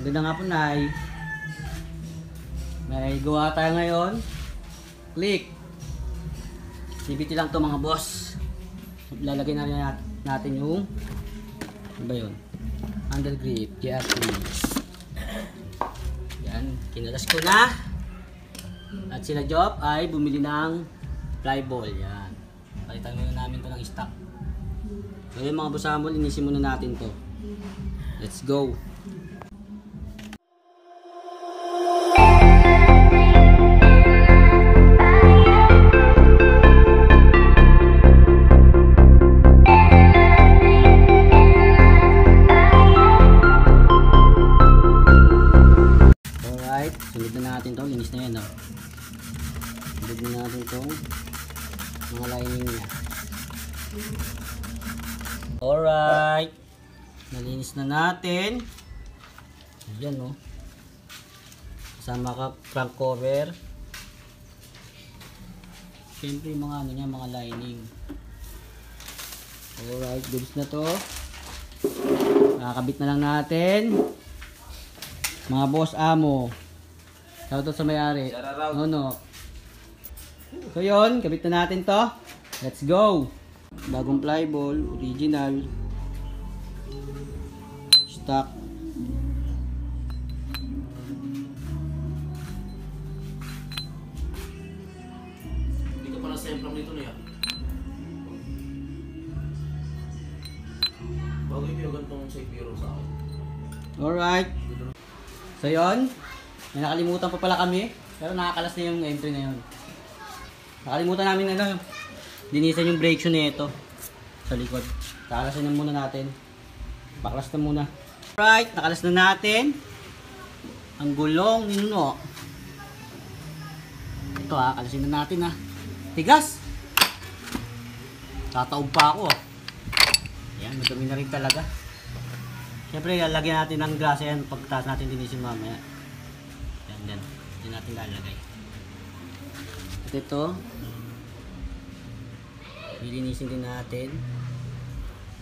Magandang hapon, Nay. May gawa tayo ngayon. Click. CVT lang to mga boss. Lalagay na natin yung ano ba yun? Handle grip, GR3. Yan, kinalas ko na. At sila Job ay bumili ng flyball. Yan. Palitan muna namin to ng stock. So yung mga bosamol, linisin muna natin to. Let's go. Alright, sunod na natin to. Linis na yan, oh. Sunod na natin itong mga lining niya. Alright, nalinis na natin. Ayan, oh. Kasama ka crank cover. Siyempre yung mga ano niya, mga lining. Alright, goods na to. Nakakabit na lang natin. Mga boss amo. Shoutout sa may-ari. No. So yun, kabit na natin to. Let's go. Bagong flyball, original. Stock. Hindi ka pala semplang nito na yan. Bago yung gantong sa ipiro sa akin. Alright. So yun, may nakalimutan pa pala kami. Pero nakakalas na yung entry na yun. Nakalimutan namin ano, linisan yung brake shoe nito sa likod. Kakalasin na muna natin. Baklas na muna. Alright, nakalas na natin ang gulong ni Nuno. Ito kalasin na natin Tigas! Tataob pa ako. Ayan, madumi na rin talaga. Siyempre, lalagyan natin ng grasa yan pagkataas natin linisin mamaya. Yan. Yan natin lalagay. At ito, lilinisin din natin.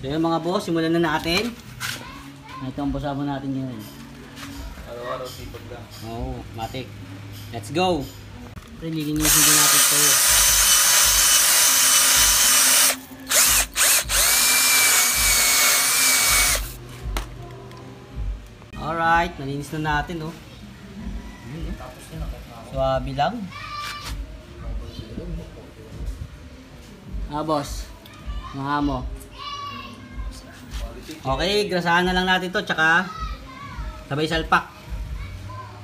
So yun mga boss, simulan na natin. Ito ang bosabo natin yun. Araw-araw sipag lang. Oo, matik. Let's go! Siyempre, lilinisin din natin ito. Alright, nalinis na natin, oh. Swabe lang. Boss. Mga mo. Okay, grasahan na lang natin to, tsaka sabay salpak.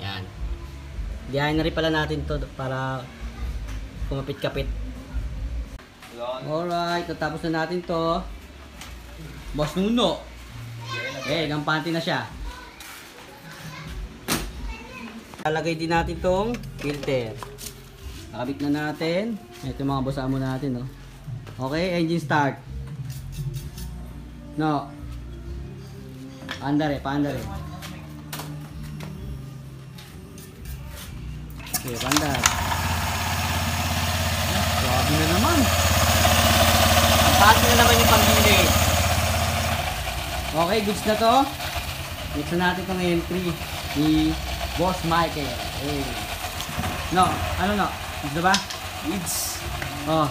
Yan. Diyahin na rin pala natin to para kumapit-kapit. Alright, natapos na natin to. Boss Nuno. Gampante na siya. Lalagay din natin tong filter. Nakabit na natin. Ito yung mga bosamo natin, oh. Okay, engine start. No. Paandar. Okay, paandar. Grabe na naman. Ang pati na naman yung pag-gilid. Okay, goods na to. Next na natin itong entry ni Boss Michael. Hey. No, ano no? Gusto ba? Weeds. Oh.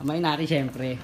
Kamay natin syempre.